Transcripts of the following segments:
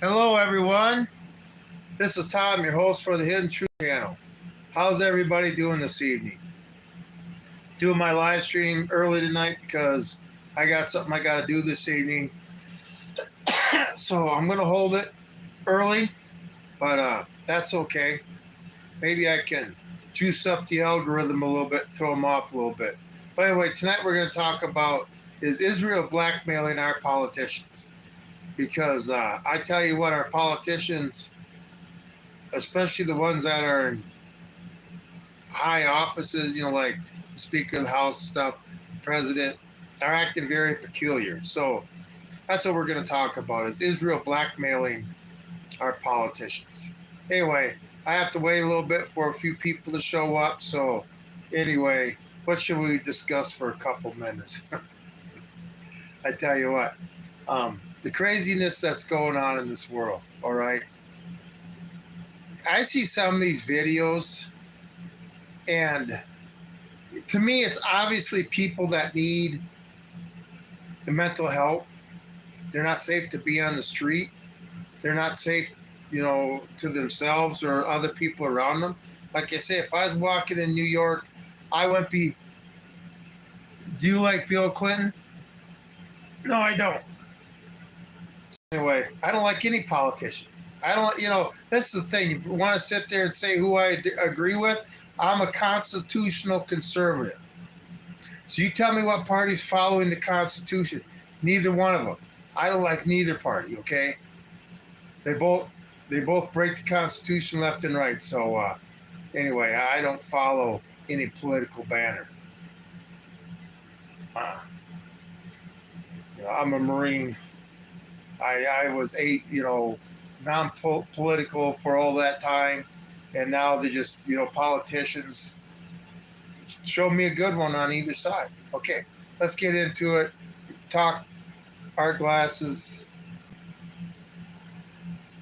Hello, everyone. This is Tom, your host for the Hidden Truth channel. How's everybody doing this evening? Doing my live stream early tonight because I got something I got to do this evening. So I'm going to hold it early, but that's okay. Maybe I can juice up the algorithm a little bit, throw them off a little bit. By the way, tonight we're going to talk about, is Israel blackmailing our politicians? Because I tell you what, our politicians, especially the ones that are in high offices, like the Speaker of the House stuff, President, are acting very peculiar. So that's what we're going to talk about, is Israel blackmailing our politicians. Anyway, I have to wait a little bit for a few people to show up. So anyway, what should we discuss for a couple minutes? I tell you what, the craziness that's going on in this world, all right? I see some of these videos, and to me, it's obviously people that need the mental help. They're not safe to be on the street. They're not safe, to themselves or other people around them. Like I say, if I was walking in New York, I wouldn't be, do you like Bill Clinton? No, I don't. Anyway, I don't like any politician. I don't, this is the thing. You want to sit there and say who I agree with? I'm a constitutional conservative. So you tell me what party's following the Constitution. Neither one of them. I don't like neither party, okay? They both break the Constitution left and right. So anyway, I don't follow any political banner. I'm a Marine. I was non-political for all that time, and now they just, politicians. Show me a good one on either side. Okay, let's get into it. Talk our glasses.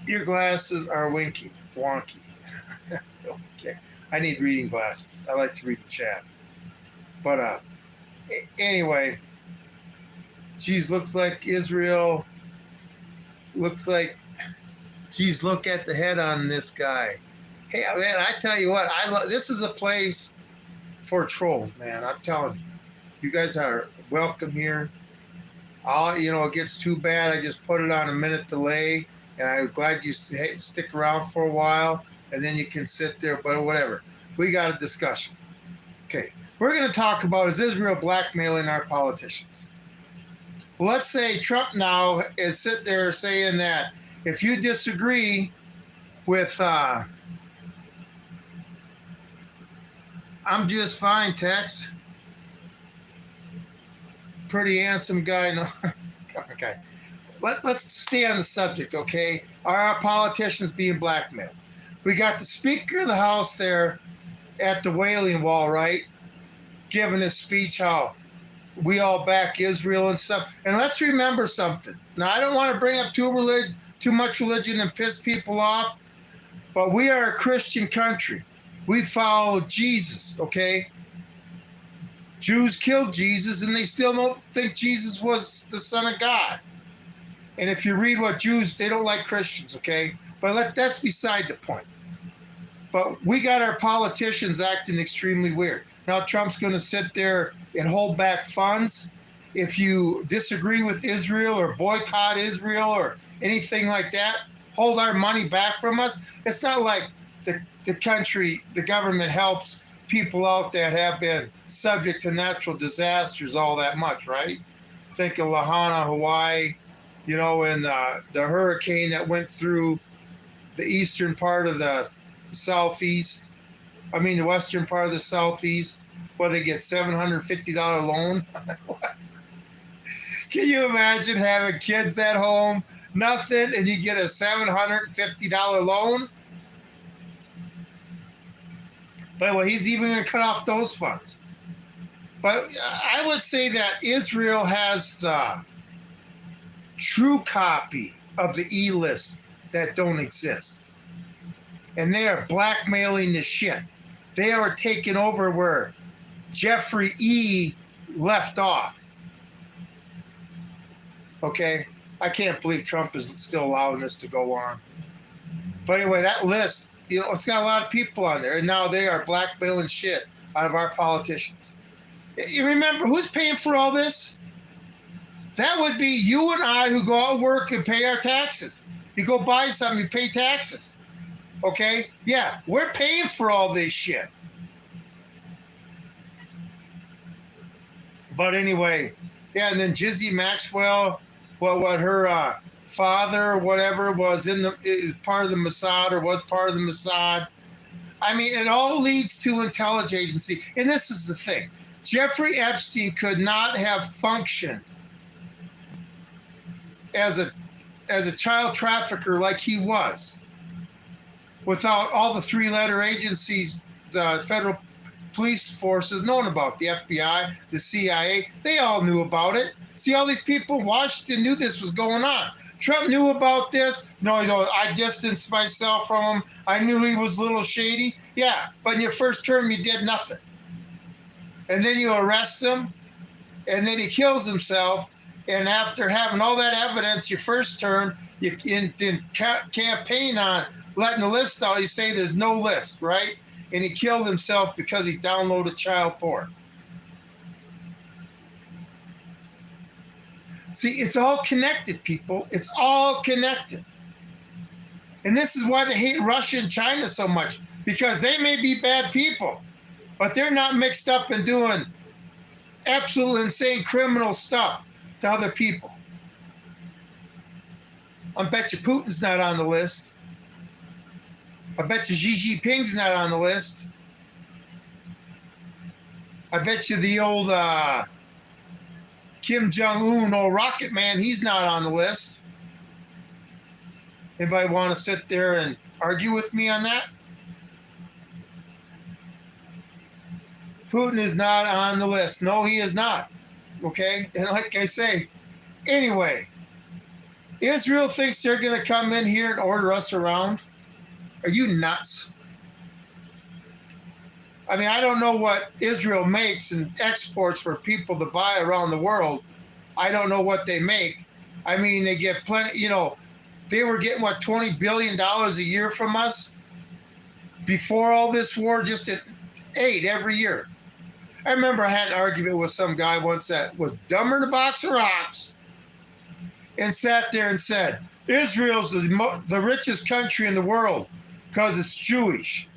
Your glasses are wonky. Okay, I need reading glasses. I like to read the chat. But anyway, geez, looks like Israel. Looks like, geez, look at the head on this guy. Hey, man, I tell you what, this is a place for trolls, man. I'm telling you. You guys are welcome here. It gets too bad, I just put it on a minute delay, and I'm glad you stick around for a while, and then you can sit there, but whatever. We got a discussion. Okay, we're going to talk about, is Israel blackmailing our politicians? Well, let's say Trump now is sitting there saying that if you disagree with, I'm just fine, Tex. Pretty handsome guy. No, okay. Let's stay on the subject, okay? Are our politicians being blackmailed? We got the Speaker of the House there at the Wailing Wall, right? Giving his speech how we all back Israel and stuff. And let's remember something. Now, I don't want to bring up too much religion and piss people off, but we are a Christian country. We follow Jesus, okay? Jews killed Jesus, and they still don't think Jesus was the Son of God. And if you read what Jews, they don't like Christians, okay? But that's beside the point. But we got our politicians acting extremely weird. Now Trump's going to sit there and hold back funds. If you disagree with Israel or boycott Israel or anything like that, hold our money back from us. It's not like the government helps people out that have been subject to natural disasters all that much, right? Think of Lahaina, Hawaii, and the hurricane that went through the eastern part of the the western part of the southeast, where they get $750 loan. Can you imagine having kids at home, nothing, and you get a $750 loan? But well, he's even going to cut off those funds. But I would say that Israel has the true copy of the E-list that don't exist. And they are blackmailing the shit. They are taking over where Jeffrey E. left off. Okay? I can't believe Trump is still allowing this to go on. But anyway, that list, it's got a lot of people on there, and now they are blackmailing shit out of our politicians. You remember who's paying for all this? That would be you and I who go out and work and pay our taxes. You go buy something, you pay taxes. Okay? Yeah, we're paying for all this shit. But anyway, yeah, and then Jizzy Maxwell, what her father or whatever is part of the Mossad or was part of the Mossad. I mean, it all leads to intelligence agency. And this is the thing. Jeffrey Epstein could not have functioned as a child trafficker like he was without all the three-letter agencies, the federal police forces known about, the FBI, the CIA. They all knew about it. See, all these people in Washington knew this was going on. Trump knew about this. No, I distanced myself from him. I knew he was a little shady. Yeah, but in your first term, you did nothing. And then you arrest him, and then he kills himself. And after having all that evidence, your first term, you campaign on letting the list out. You say there's no list, right? And he killed himself because he downloaded child porn. See, it's all connected, people. It's all connected. And this is why they hate Russia and China so much, because they may be bad people, but they're not mixed up in doing absolute insane criminal stuff to other people. I bet you Putin's not on the list. I bet you Xi Jinping's not on the list. I bet you the old Kim Jong-un, old rocket man, he's not on the list. Anybody want to sit there and argue with me on that? Putin is not on the list. No, he is not. Okay? And like I say, anyway, Israel thinks they're going to come in here and order us around. Are you nuts? I mean, I don't know what Israel makes and exports for people to buy around the world. I don't know what they make. I mean, they get plenty, they were getting, $20 billion a year from us before all this war, just at aid every year. I remember I had an argument with some guy once that was dumber than a box of rocks and sat there and said, Israel's the richest country in the world because it's Jewish.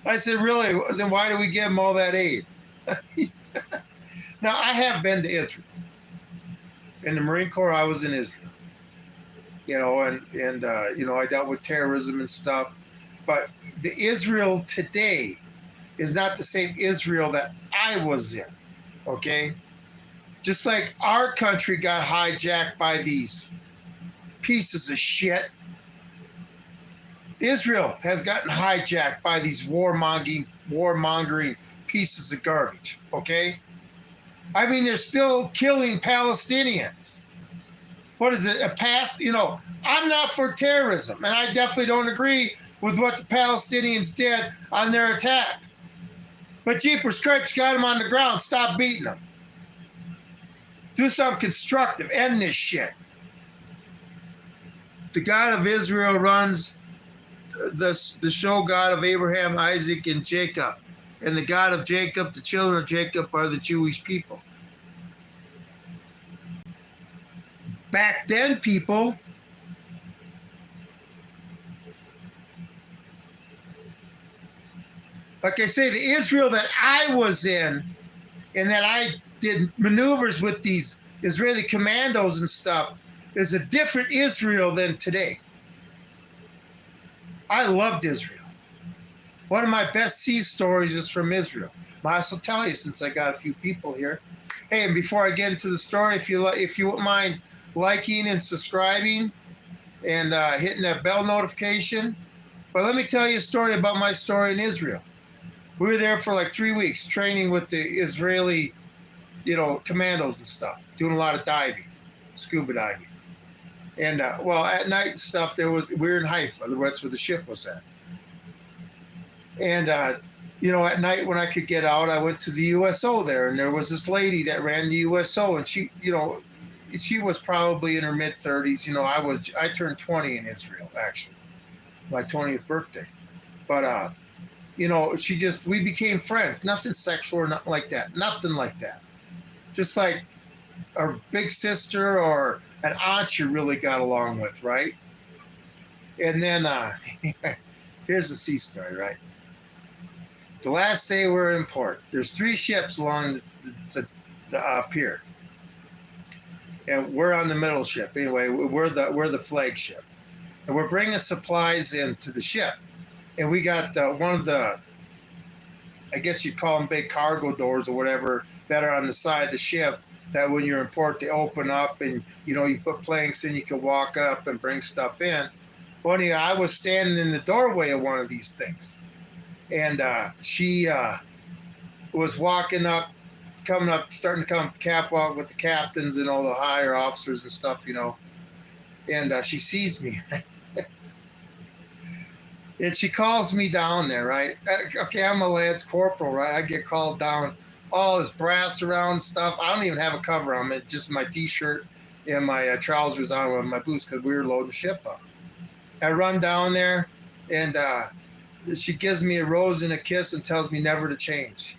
I said, really? Then why do we give them all that aid? Now, I have been to Israel. In the Marine Corps, I was in Israel. And I dealt with terrorism and stuff. But the Israel today is not the same Israel that I was in, okay? Just like our country got hijacked by these pieces of shit, Israel has gotten hijacked by these warmongering pieces of garbage, okay? I mean, they're still killing Palestinians. What is it, I'm not for terrorism, and I definitely don't agree with what the Palestinians did on their attack. But Jeepers Cripes, got them on the ground. Stop beating them. Do something constructive. End this shit. The God of Israel runs the show God of Abraham, Isaac, and Jacob. And the God of Jacob, the children of Jacob, are the Jewish people. Back then, people, like I say, the Israel that I was in and that I did maneuvers with these Israeli commandos and stuff is a different Israel than today. I loved Israel. One of my best sea stories is from Israel. I also tell you, since I got a few people here. Hey, and before I get into the story, if you wouldn't mind liking and subscribing and hitting that bell notification. But let me tell you a story about my story in Israel. We were there for like 3 weeks training with the Israeli, commandos and stuff, doing a lot of diving, scuba diving. And, at night and stuff, we were in Haifa, that's where the ship was at. And At night when I could get out, I went to the USO there, and there was this lady that ran the USO, and she was probably in her mid 30s. I turned 20 in Israel, actually, my 20th birthday. But we became friends. Nothing sexual or nothing like that. Nothing like that. Just like a big sister or an aunt you really got along with, right? And then here's the sea story, right? The last day we're in port. There's 3 ships along the pier, and we're on the middle ship. Anyway, we're the flagship, and we're bringing supplies into the ship. And we got one of the, I guess you'd call them big cargo doors or whatever, that are on the side of the ship, that when you're in port, they open up, and you put planks in, you can walk up and bring stuff in. Well, anyway, I was standing in the doorway of one of these things, and she was walking up, starting to come catwalk with the captains and all the higher officers and stuff, and she sees me. And she calls me down there, right? Okay, I'm a Lance Corporal, right? I get called down, all this brass around stuff. I don't even have a cover on it, just my T-shirt and my trousers on with my boots, because we were loading ship up. I run down there, and she gives me a rose and a kiss and tells me never to change.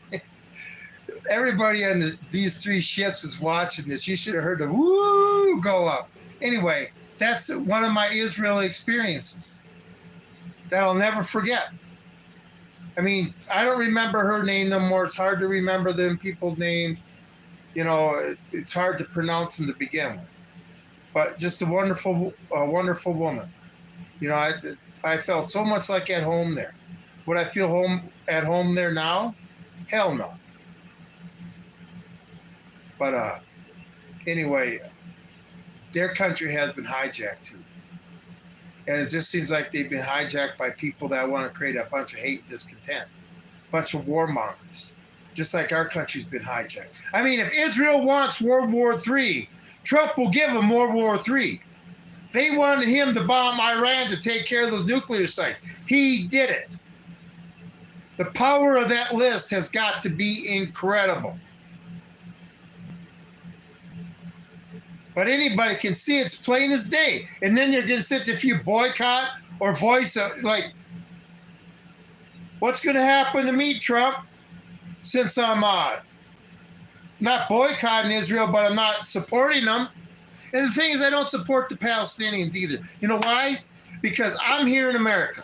Everybody on these 3 ships is watching this. You should have heard the woo go up. Anyway, that's one of my Israel experiences that I'll never forget. I mean, I don't remember her name no more. It's hard to remember them people's names. It's hard to pronounce them to begin with. But just a wonderful woman. I felt so much like at home there. Would I feel at home there now? Hell no. But anyway, their country has been hijacked too. And it just seems like they've been hijacked by people that want to create a bunch of hate and discontent, a bunch of warmongers, just like our country's been hijacked. I mean, if Israel wants World War III, Trump will give them World War III. They wanted him to bomb Iran to take care of those nuclear sites. He did it. The power of that list has got to be incredible. But anybody can see it's plain as day. And then you're going to sit there, if you boycott or voice, what's going to happen to me, Trump, since I'm not boycotting Israel, but I'm not supporting them. And the thing is, I don't support the Palestinians either. You know why? Because I'm here in America.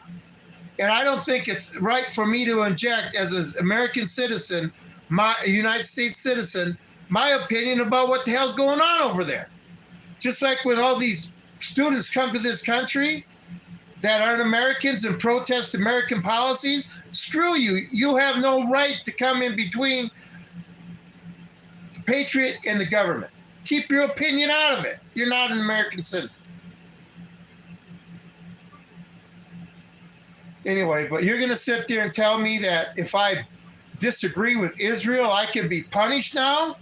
And I don't think it's right for me to inject, as an American citizen, my United States citizen, my opinion about what the hell's going on over there. Just like when all these students come to this country that aren't Americans and protest American policies, screw you. You have no right to come in between the patriot and the government. Keep your opinion out of it. You're not an American citizen. Anyway, but you're going to sit there and tell me that if I disagree with Israel, I can be punished now?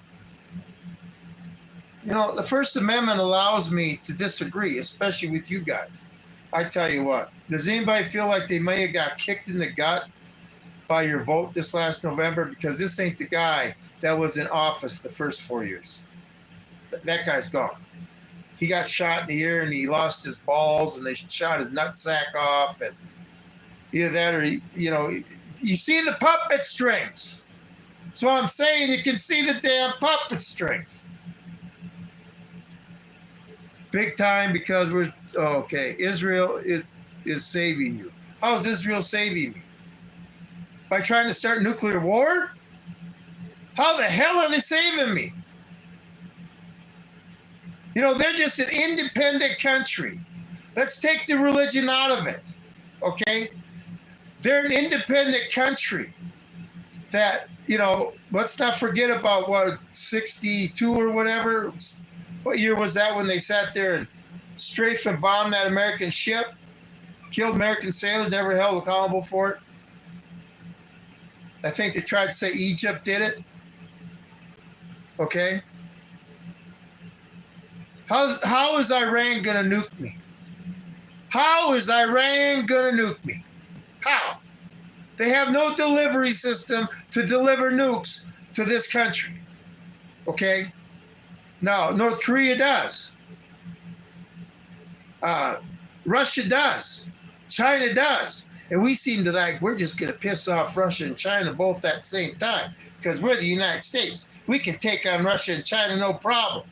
The First Amendment allows me to disagree, especially with you guys. I tell you what, does anybody feel like they may have got kicked in the gut by your vote this last November? Because this ain't the guy that was in office the first 4 years. That guy's gone. He got shot in the ear and he lost his balls and they shot his nutsack off. And either that or, you see the puppet strings. So I'm saying you can see the damn puppet strings. Big time, because Israel is saving you. How is Israel saving me? By trying to start nuclear war? How the hell are they saving me? They're just an independent country. Let's take the religion out of it, okay? They're an independent country that, let's not forget about 62 or whatever. What year was that when they sat there and strafed and bombed that American ship? Killed American sailors, never held accountable for it. I think they tried to say Egypt did it. Okay? How is Iran going to nuke me? How is Iran going to nuke me? How? They have no delivery system to deliver nukes to this country. Okay? Now, North Korea does. Russia does. China does. And we seem to like, we're just going to piss off Russia and China both at the same time because we're the United States. We can take on Russia and China no problem.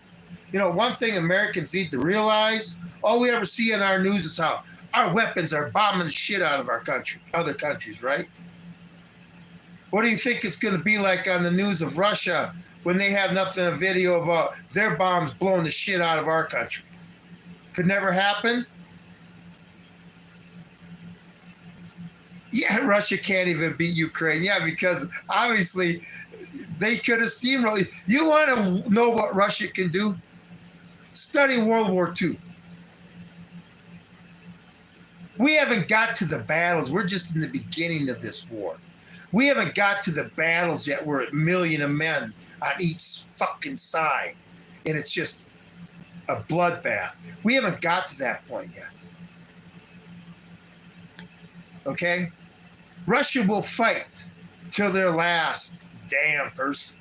You know, one thing Americans need to realize, all we ever see in our news is how our weapons are bombing the shit out of our country, other countries, right? What do you think it's going to be like on the news of Russia when they have nothing, a video about their bombs blowing the shit out of our country? Could never happen. Yeah, Russia can't even beat Ukraine. Yeah, because obviously they could have steamrolled. You want to know what Russia can do? Study World War II. We haven't got to the battles. We're just in the beginning of this war. We haven't got to the battles yet. We're at 1 million of men on each fucking side. And it's just a bloodbath. We haven't got to that point yet. Okay? Russia will fight till their last damn person.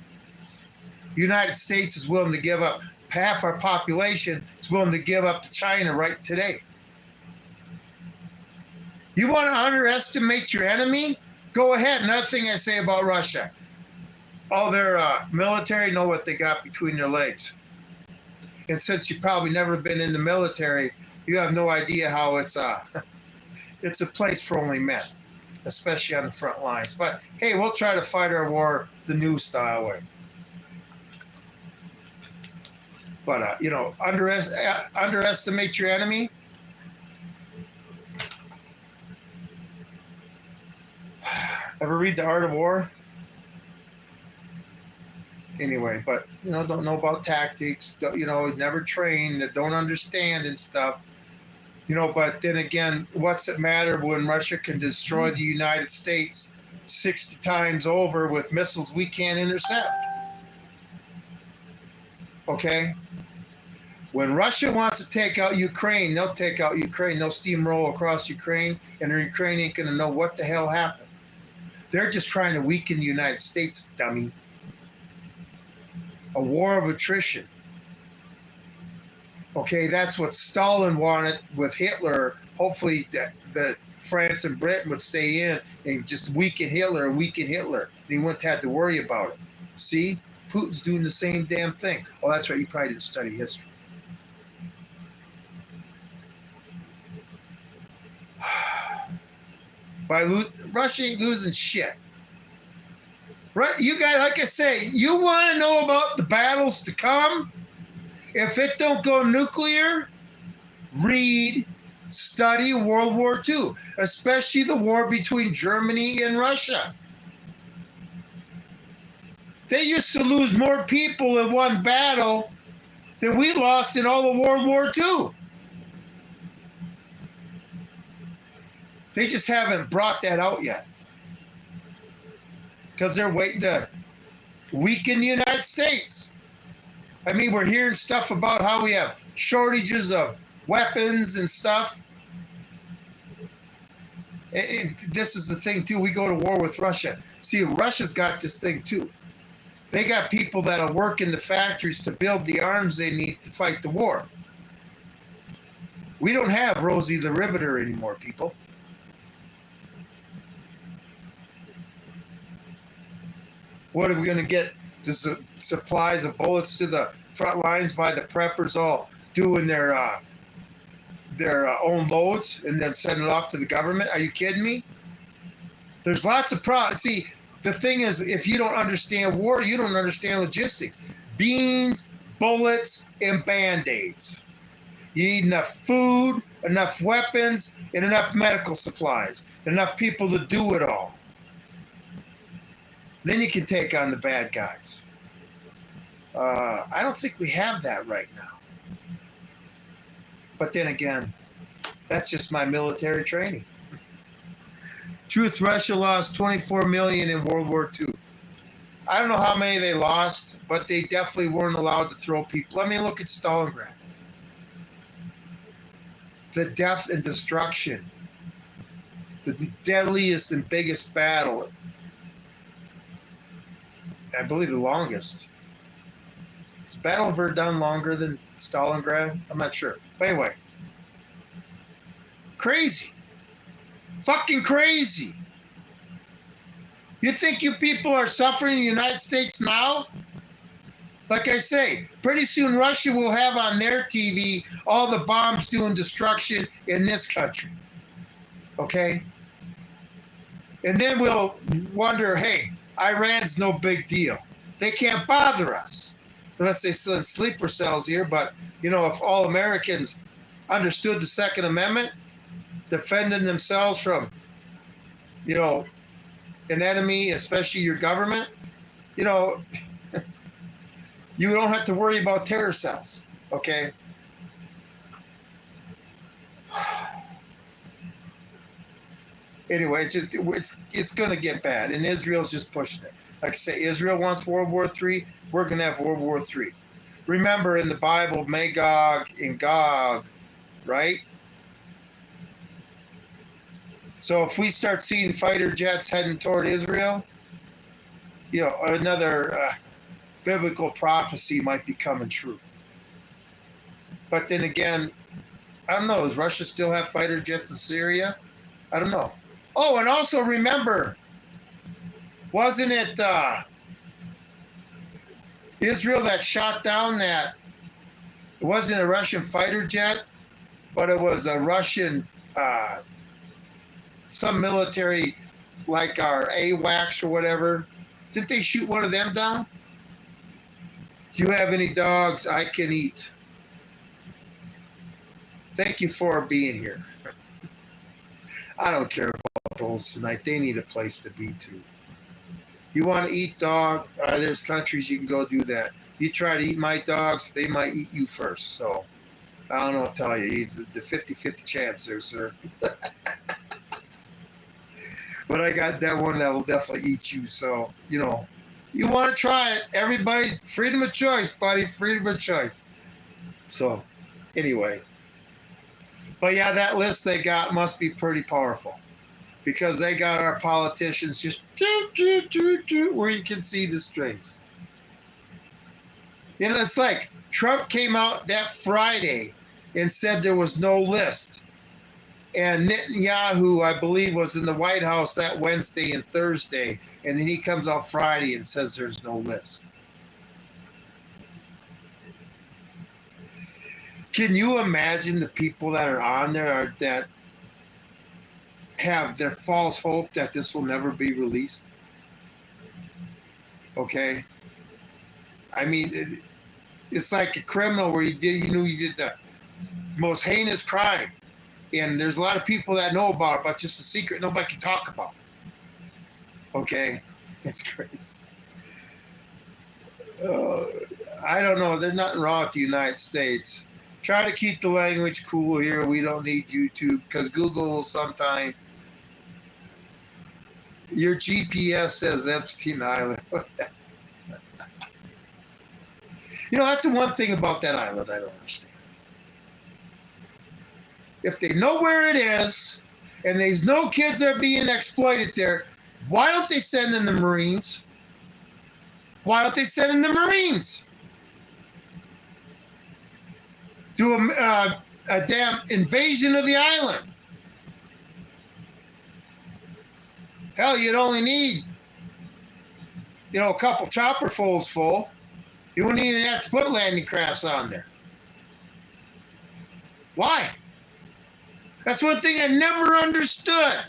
The United States is willing to give up. Half our population is willing to give up to China right today. You want to underestimate your enemy? Go ahead. Another thing I say about Russia. All their military know what they got between their legs. And since you've probably never been in the military, you have no idea how it's a place for only men, especially on the front lines. But hey, we'll try to fight our war the new style way. But, you know, underestimate your enemy. Ever read The Art of War? Anyway, but, you know, don't know about tactics, you know, never trained, don't understand and stuff. You know, but then again, what's it matter when Russia can destroy the United States 60 times over with missiles we can't intercept? Okay? When Russia wants to take out Ukraine, they'll take out Ukraine. They'll steamroll across Ukraine, and the Ukraine ain't going to know what the hell happened. They're just trying to weaken the United States, dummy. A war of attrition. Okay, that's what Stalin wanted with Hitler. Hopefully that France and Britain would stay in and just weaken Hitler and weaken Hitler. And he wouldn't have to worry about it. See? Putin's doing the same damn thing. Oh, that's right. You probably didn't study history. Russia ain't losing shit. Right, you guys, like I say, you want to know about the battles to come? If it don't go nuclear, study World War II, especially the war between Germany and Russia. They used to lose more people in one battle than we lost in all of World War II. They just haven't brought that out yet. Because they're waiting to weaken the United States. I mean, we're hearing stuff about how we have shortages of weapons and stuff. And this is the thing, too. We go to war with Russia. See, Russia's got this thing, too. They got people that'll work in the factories to build the arms they need to fight the war. We don't have Rosie the Riveter anymore, people. What are we going to get? The supplies of bullets to the front lines by the preppers all doing their own loads and then sending it off to the government? Are you kidding me? There's lots of problems. See, the thing is, if you don't understand war, you don't understand logistics. Beans, bullets, and Band-Aids. You need enough food, enough weapons, and enough medical supplies. Enough people to do it all. Then you can take on the bad guys. I don't think we have that right now. But then again, that's just my military training. Truth, Russia lost 24 million in World War II. I don't know how many they lost, but they definitely weren't allowed to throw people. I mean, look at Stalingrad. The death and destruction the deadliest and biggest battle. I believe the longest. Is Battle of Verdun longer than Stalingrad? I'm not sure. But anyway, crazy. Fucking crazy. You think you people are suffering in the United States now? Like I say, pretty soon Russia will have on their TV all the bombs doing destruction in this country. Okay? And then we'll wonder, hey, Iran's no big deal. They can't bother us. Unless they send sleeper cells here. But, you know, if all Americans understood the Second Amendment, defending themselves from, you know, an enemy, especially your government, you know, you don't have to worry about terror cells, okay? Anyway, it's going to get bad, and Israel's just pushing it. Like I say, Israel wants World War III. We're going to have World War III. Remember in the Bible, Magog and Gog, right? So if we start seeing fighter jets heading toward Israel, you know, another biblical prophecy might be coming true. But then again, I don't know. Does Russia still have fighter jets in Syria? I don't know. Oh, and also remember, wasn't it Israel that shot down that? It wasn't a Russian fighter jet, but it was a Russian, some military, like our AWACS or whatever. Didn't they shoot one of them down? Do you have any dogs I can eat? Thank you for being here. I don't care about those tonight. They need a place to be too. You want to eat dog? There's countries you can go do that. You try to eat my dogs, they might eat you first. So I don't know what to tell you. It's the 50-50 chance there, sir. But I got that one that will definitely eat you. So, you know, you want to try it. Everybody's freedom of choice, buddy. Freedom of choice. So anyway. But yeah, that list they got must be pretty powerful because they got our politicians just where you can see the strings. You know, it's like Trump came out that Friday and said there was no list. And Netanyahu, I believe, was in the White House that Wednesday and Thursday. And then he comes out Friday and says there's no list. Can you imagine the people that are on there that have their false hope that this will never be released? Okay? I mean, it's like a criminal where you knew you did the most heinous crime. And there's a lot of people that know about it, but just a secret nobody can talk about. Okay? It's crazy. I don't know. There's nothing wrong with the United States. Try to keep the language cool here. We don't need YouTube because Google will sometime. Your GPS says Epstein Island. You know, that's the one thing about that island I don't understand. If they know where it is and there's no kids that are being exploited there, why don't they send in the Marines? Why don't they send in the Marines? Do a damn invasion of the island. Hell, you'd only need, you know, a couple chopperfuls full. You wouldn't even have to put landing crafts on there. Why? That's one thing I never understood.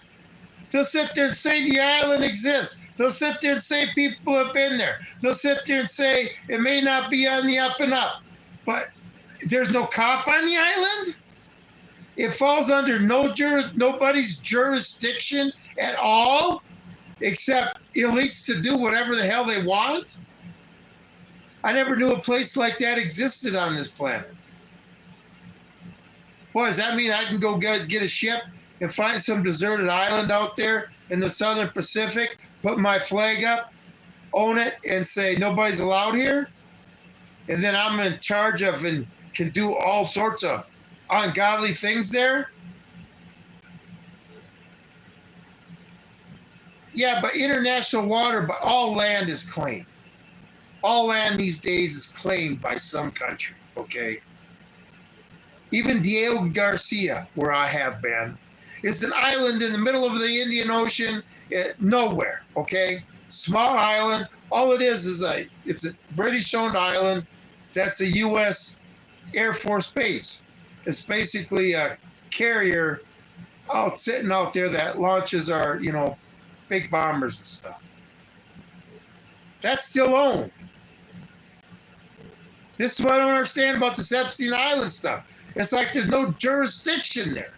They'll sit there and say the island exists. They'll sit there and say people have been there. They'll sit there and say it may not be on the up and up. But there's no cop on the island? It falls under nobody's jurisdiction at all, except elites to do whatever the hell they want? I never knew a place like that existed on this planet. What, does that mean I can go get a ship and find some deserted island out there in the Southern Pacific, put my flag up, own it, and say nobody's allowed here? And then I'm in charge of and can do all sorts of ungodly things there? Yeah, but international water, but all land is claimed. All land these days is claimed by some country, okay? Even Diego Garcia, where I have been, it's an island in the middle of the Indian Ocean, nowhere, okay? Small island. All it is it's a British-owned island that's a U.S. Air Force base. It's basically a carrier sitting out there that launches our, big bombers and stuff. That's still owned. This is what I don't understand about this Epstein Island stuff. It's like there's no jurisdiction there.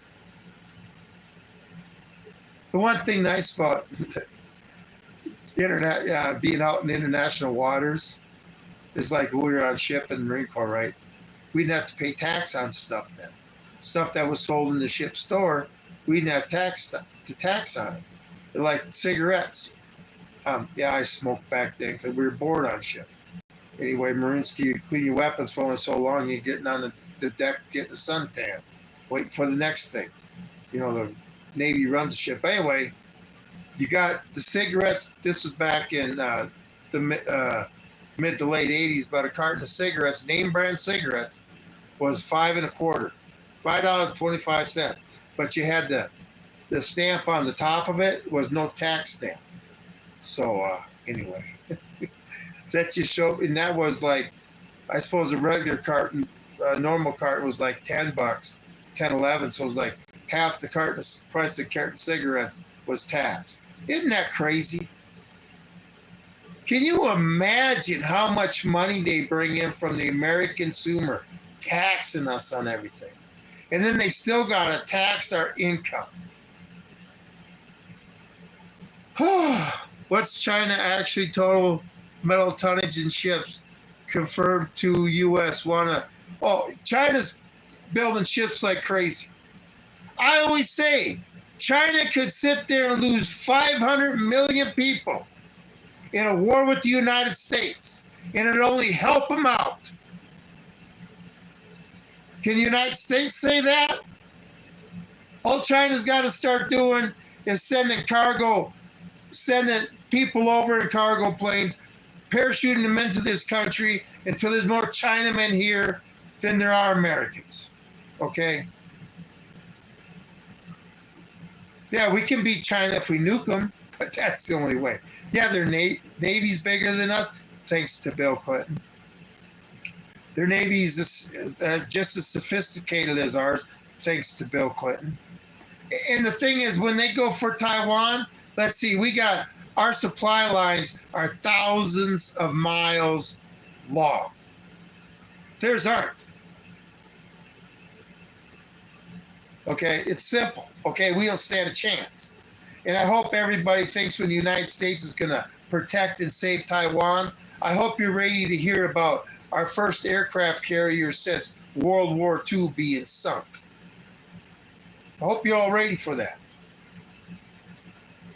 The one thing nice about internet, being out in international waters is like when we were on ship in the Marine Corps, right? We didn't have to pay tax on stuff then. Stuff that was sold in the ship store, we didn't have tax on it. Like cigarettes. I smoked back then because we were bored on ship. Anyway, Marines, you clean your weapons for only so long. You're getting on the deck, getting the suntan, waiting for the next thing. The Navy runs the ship. Anyway, you got the cigarettes. This was back in the mid to late 80s, but a carton of cigarettes, name brand cigarettes, was $5.25. But you had the stamp on the top of it was no tax stamp. So anyway, that just showed, and that was like, I suppose a regular carton, a normal carton was like $10, 10, 11. So it was like half the price of carton cigarettes was taxed. Isn't that crazy? Can you imagine how much money they bring in from the American consumer, taxing us on everything? And then they still got to tax our income. What's China actually total metal tonnage in ships confirmed to U.S. China's building ships like crazy. I always say China could sit there and lose 500 million people in a war with the United States, and it'd only help them out. Can the United States say that? All China's got to start doing is sending people over in cargo planes, parachuting them into this country until there's more Chinamen here than there are Americans. Okay? Yeah, we can beat China if we nuke them, but that's the only way. Yeah, their Navy's bigger than us, thanks to Bill Clinton. Their Navy's just as sophisticated as ours, thanks to Bill Clinton. And the thing is, when they go for Taiwan, let's see, our supply lines are thousands of miles long. Theirs aren't. Okay, it's simple. Okay, we don't stand a chance. And I hope everybody thinks when the United States is going to protect and save Taiwan, I hope you're ready to hear about our first aircraft carrier since World War II being sunk. I hope you're all ready for that.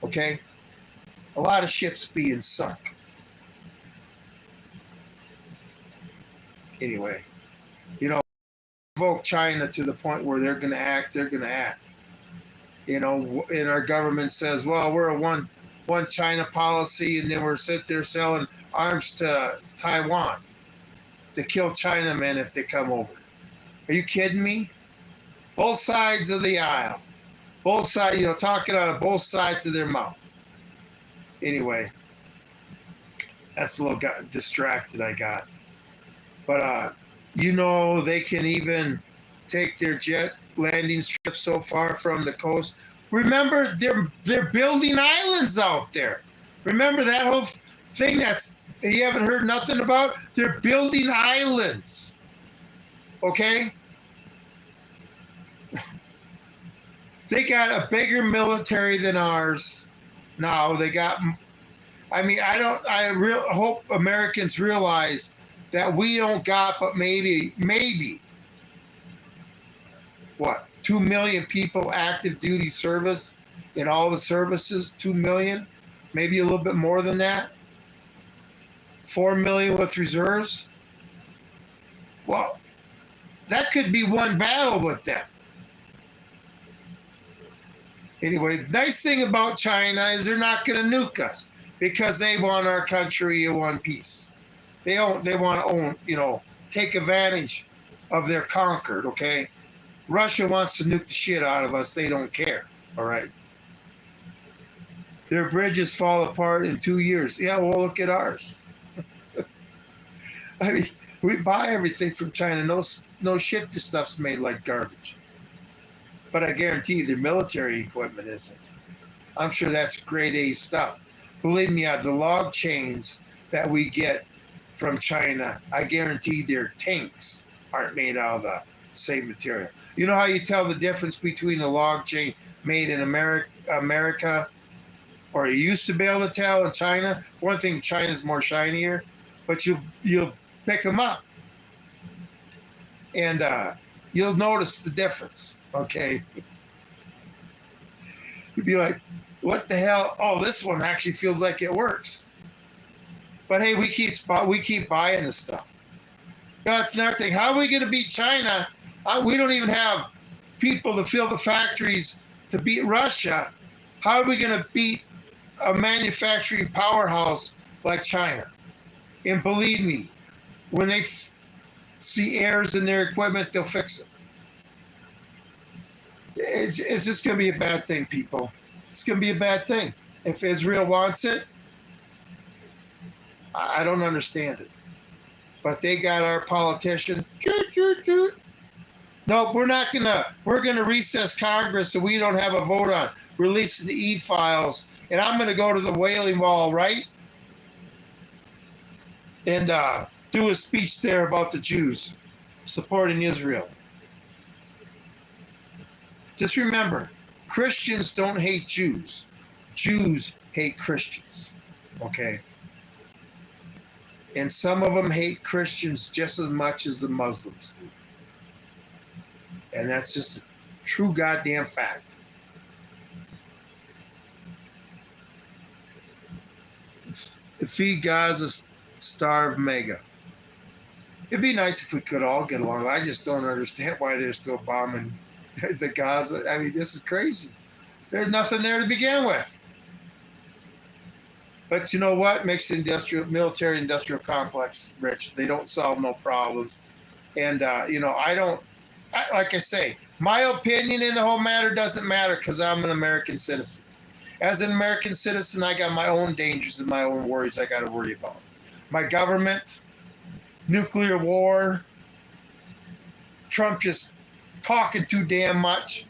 Okay? A lot of ships being sunk. Anyway, provoke China to the point where they're going to act, and our government says, well, we're a one China policy, and then we're sit there selling arms to Taiwan to kill Chinamen if they come over. Are you kidding me? Both sides of the aisle. Both sides, talking out of both sides of their mouth. Anyway, that's a little distracted I got. But, they can even take their jet landing strip so far from the coast. Remember, they're building islands out there. Remember that whole thing that you haven't heard nothing about? They're building islands. Okay? They got a bigger military than ours now. I hope Americans realize that we don't got but maybe 2 million people active duty service in all the services, 2 million, maybe a little bit more than that, 4 million with reserves. Well, that could be one battle with them. Anyway, nice thing about China is they're not going to nuke us because they want our country in one piece. They want to own, take advantage of their conquered, okay? Russia wants to nuke the shit out of us. They don't care, all right? Their bridges fall apart in 2 years. Yeah, well, look at ours. I mean, we buy everything from China. No shit, this stuff's made like garbage. But I guarantee you their military equipment isn't. I'm sure that's grade A stuff. Believe me, the log chains that we get from China, I guarantee their tanks aren't made out of the same material. You know how you tell the difference between a log chain made in America, or you used to be able to tell in China? For one thing, China's more shinier, but you'll pick them up, and you'll notice the difference. Okay, you'd be like, "What the hell? Oh, this one actually feels like it works." But hey, we keep buying this stuff. That's another thing. How are we going to beat China? We don't even have people to fill the factories to beat Russia. How are we going to beat a manufacturing powerhouse like China? And believe me, when they see errors in their equipment, they'll fix it. It's just going to be a bad thing, people. It's going to be a bad thing. If Israel wants it, I don't understand it. But they got our politicians. No, we're going to recess Congress so we don't have a vote on releasing the e-files. And I'm going to go to the Wailing Wall, right? And do a speech there about the Jews supporting Israel. Just remember, Christians don't hate Jews. Jews hate Christians. Okay? And some of them hate Christians just as much as the Muslims do. And that's just a true goddamn fact. Feed Gaza, starve Mega. It'd be nice if we could all get along. I just don't understand why they're still bombing the Gaza. I mean, this is crazy. There's nothing there to begin with. But you know what? Makes the military-industrial complex rich. They don't solve no problems. And, like I say, my opinion in the whole matter doesn't matter because I'm an American citizen. As an American citizen, I got my own dangers and my own worries I got to worry about. My government, nuclear war, Trump just talking too damn much.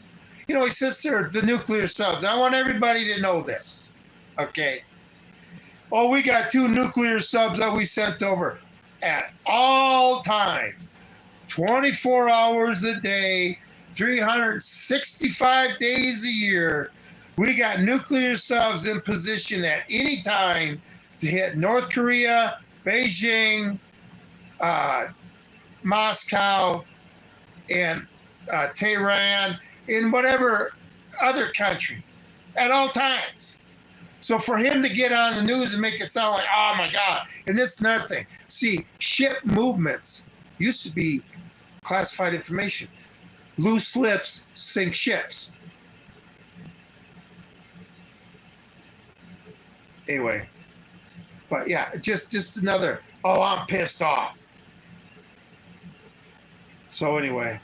He sits there, the nuclear subs. I want everybody to know this, okay? Oh, we got 2 nuclear subs that we sent over at all times, 24 hours a day, 365 days a year. We got nuclear subs in position at any time to hit North Korea, Beijing, Moscow, and Tehran, in whatever other country at all times. So for him to get on the news and make it sound like, oh my God, and this is another thing. See, ship movements used to be classified information. Loose lips sink ships. Anyway, but yeah, just another, oh, I'm pissed off. So anyway,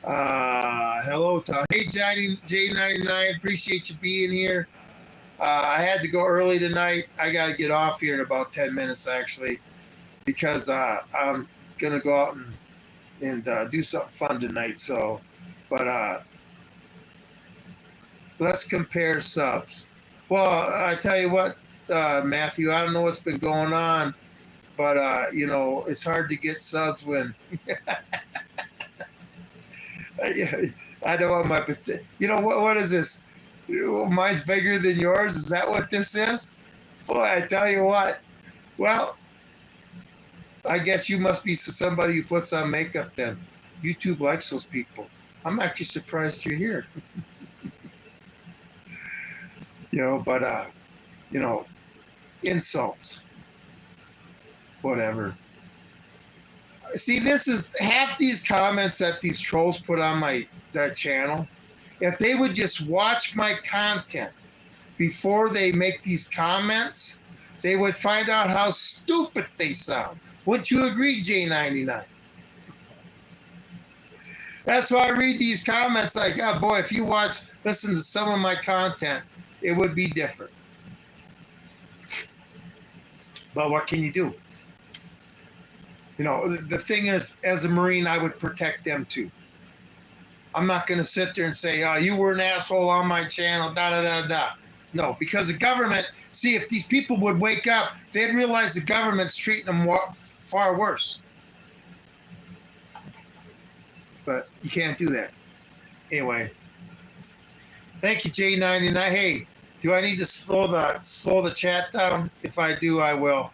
hello, Tom. Hey, J99, appreciate you being here. I had to go early tonight. I got to get off here in about 10 minutes, actually, because I'm going to go out and do something fun tonight. So, but let's compare subs. Well, I tell you what, Matthew, I don't know what's been going on, but, it's hard to get subs when... I don't want my... what is this? Mine's bigger than yours? Is that what this is? Boy, I tell you what. Well, I guess you must be somebody who puts on makeup then. YouTube likes those people. I'm actually surprised you're here. But, insults. Whatever. See, this is half these comments that these trolls put on that channel. If they would just watch my content before they make these comments, they would find out how stupid they sound. Wouldn't you agree, J99? That's why I read these comments like, oh boy, if you listen to some of my content, it would be different. But what can you do? You know, the thing is, as a Marine, I would protect them too. I'm not going to sit there and say, oh, you were an asshole on my channel, da-da-da-da. No, because the government, see, if these people would wake up, they'd realize the government's treating them far worse. But you can't do that. Anyway, thank you, J99. Hey, do I need to slow the chat down? If I do, I will.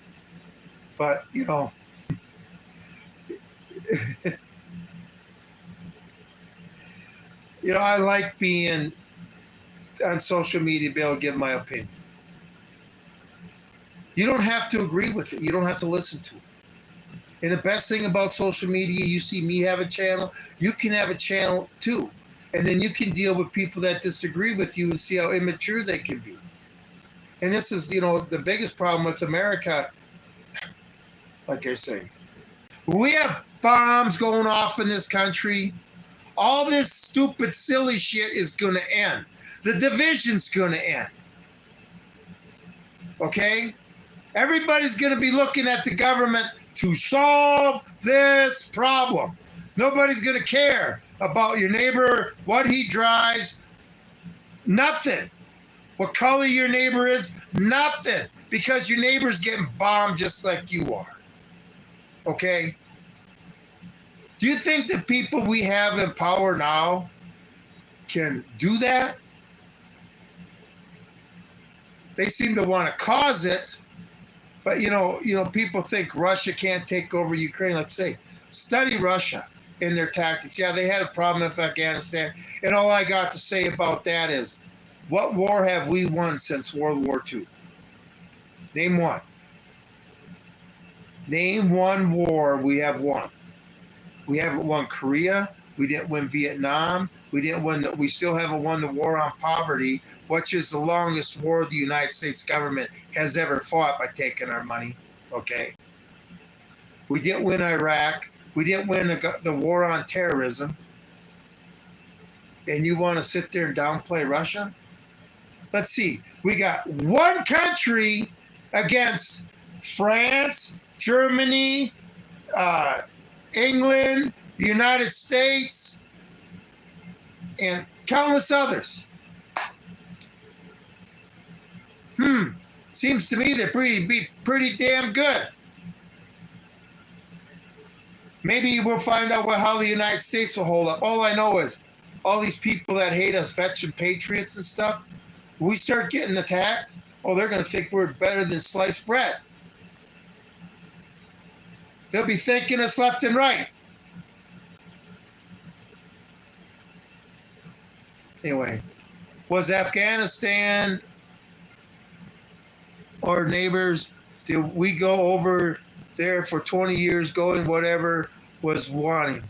But, you know, you know, I like being on social media to be able to give my opinion. You don't have to agree with it. You don't have to listen to it. And the best thing about social media, you see me have a channel, you can have a channel too. And then you can deal with people that disagree with you and see how immature they can be. And this is, you know, the biggest problem with America. Like I say, we have bombs going off in this country. All this stupid, silly shit is going to end. The division's going to end. Okay? Everybody's going to be looking at the government to solve this problem. Nobody's going to care about your neighbor, what he drives, nothing. What color your neighbor is, nothing. Because your neighbor's getting bombed just like you are. Okay? Do you think the people we have in power now can do that? They seem to want to cause it, but you know, people think Russia can't take over Ukraine. Let's say, study Russia and their tactics. Yeah, they had a problem with Afghanistan, and all I got to say about that is, what war have we won since World War II? Name one. Name one war we have won. We haven't won Korea. We didn't win Vietnam. We still haven't won the war on poverty, which is the longest war the United States government has ever fought by taking our money. Okay. We didn't win Iraq. We didn't win the war on terrorism. And you want to sit there and downplay Russia? Let's see. We got one country against France, Germany, England, the United States, and countless others. Seems to me they're pretty damn good. Maybe we'll find out how the United States will hold up. All I know is all these people that hate us, veteran patriots and stuff, we start getting attacked, oh, they're going to think we're better than sliced bread. They'll be thanking us left and right. Anyway, was Afghanistan our neighbors? Did we go over there for 20 years going whatever was wanting?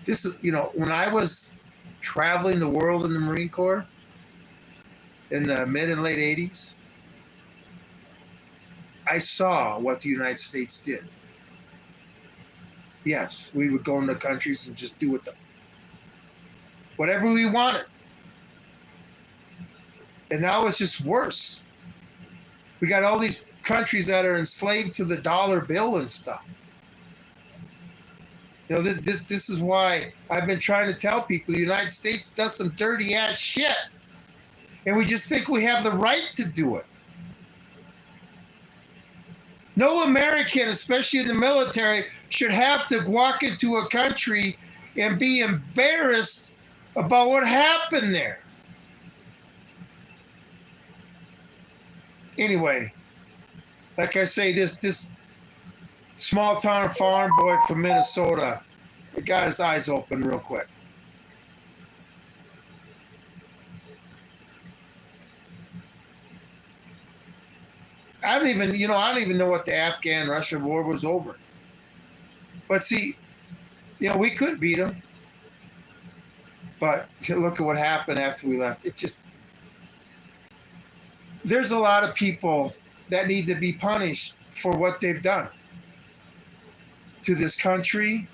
This is, you know, when I was traveling the world in the Marine Corps in the mid and late 80s, I saw what the United States did. Yes, we would go into countries and just do whatever we wanted. And now it's just worse. We got all these countries that are enslaved to the dollar bill and stuff. You know, this is why I've been trying to tell people the United States does some dirty ass shit. And we just think we have the right to do it. No American, especially in the military, should have to walk into a country and be embarrassed about what happened there. Anyway, like I say, this small town farm boy from Minnesota, he got his eyes open real quick. I don't even know what the Afghan-Russia war was over. But see, We could beat them, but look at what happened after we left. There's a lot of people that need to be punished for what they've done to this country,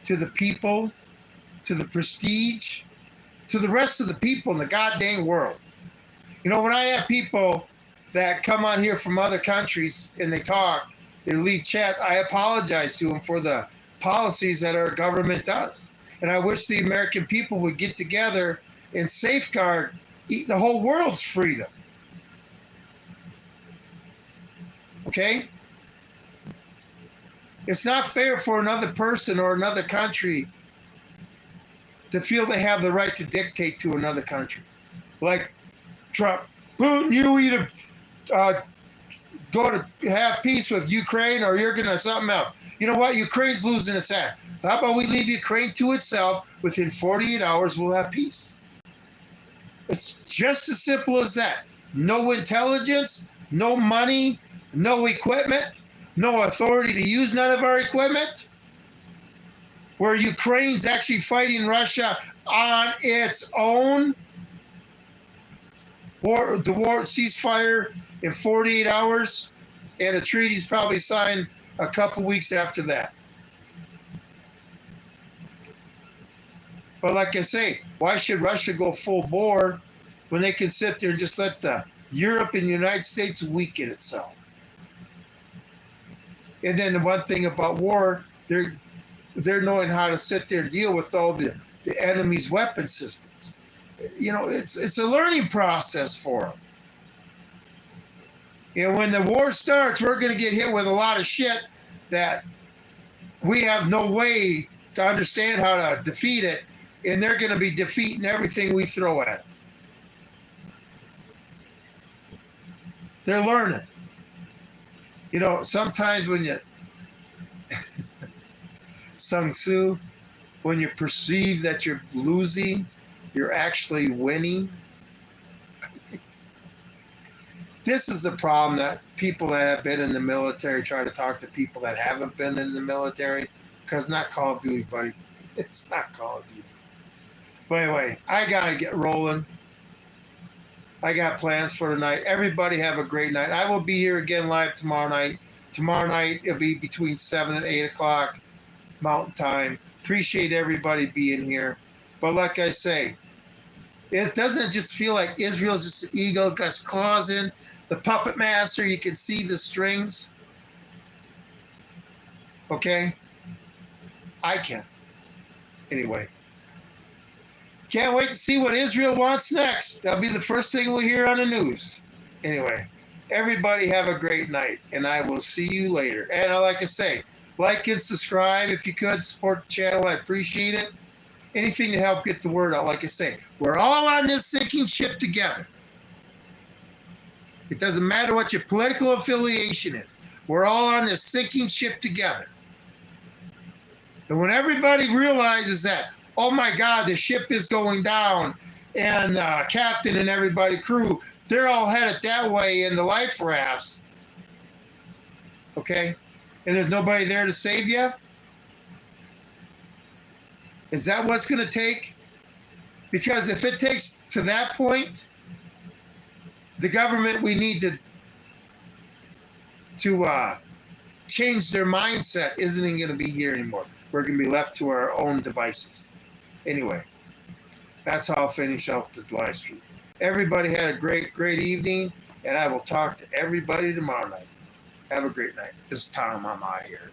to the people, to the prestige, to the rest of the people in the goddamn world. When I have people that come on here from other countries and they talk, they leave chat, I apologize to them for the policies that our government does. And I wish the American people would get together and safeguard the whole world's freedom. Okay? It's not fair for another person or another country to feel they have the right to dictate to another country. Like Trump, Putin, you either go to have peace with Ukraine or you're going to something else. You know what? Ukraine's losing its ass. How about we leave Ukraine to itself? Within 48 hours, we'll have peace. It's just as simple as that. No intelligence, no money, no equipment, no authority to use none of our equipment. Where Ukraine's actually fighting Russia on its own. The war ceasefire in 48 hours, and the treaty's probably signed a couple weeks after that. But like I say, why should Russia go full bore when they can sit there and just let Europe and the United States weaken itself? And then the one thing about war, they're knowing how to sit there and deal with all the enemy's weapon systems. It's a learning process for them. When the war starts, we're going to get hit with a lot of shit that we have no way to understand how to defeat it, and they're going to be defeating everything we throw at them. They're learning. Sometimes when you Sun Tzu, when you perceive that you're losing, you're actually winning. This is the problem that people that have been in the military try to talk to people that haven't been in the military, because it's not Call of Duty, buddy. It's not Call of Duty. But anyway, I got to get rolling. I got plans for tonight. Everybody have a great night. I will be here again live tomorrow night. Tomorrow night, it'll be between 7 and 8 o'clock Mountain Time. Appreciate everybody being here. But like I say, it doesn't just feel like Israel's just an ego, got claws in. The puppet master, you can see the strings. Okay? I can. Anyway. Can't wait to see what Israel wants next. That'll be the first thing we'll hear on the news. Anyway, everybody have a great night, and I will see you later. And like I say, like and subscribe if you could. Support the channel. I appreciate it. Anything to help get the word out. Like I say, we're all on this sinking ship together. It doesn't matter what your political affiliation is. We're all on this sinking ship together. And when everybody realizes that, oh my God, the ship is going down, and captain and everybody, crew, they're all headed that way in the life rafts. Okay? And there's nobody there to save you? Is that what's going to take? Because if it takes to that point, the government, we need to change their mindset, isn't even going to be here anymore. We're going to be left to our own devices. Anyway, that's how I'll finish out this live stream. Everybody had a great, great evening, and I will talk to everybody tomorrow night. Have a great night. This is Tom. I'm out of here.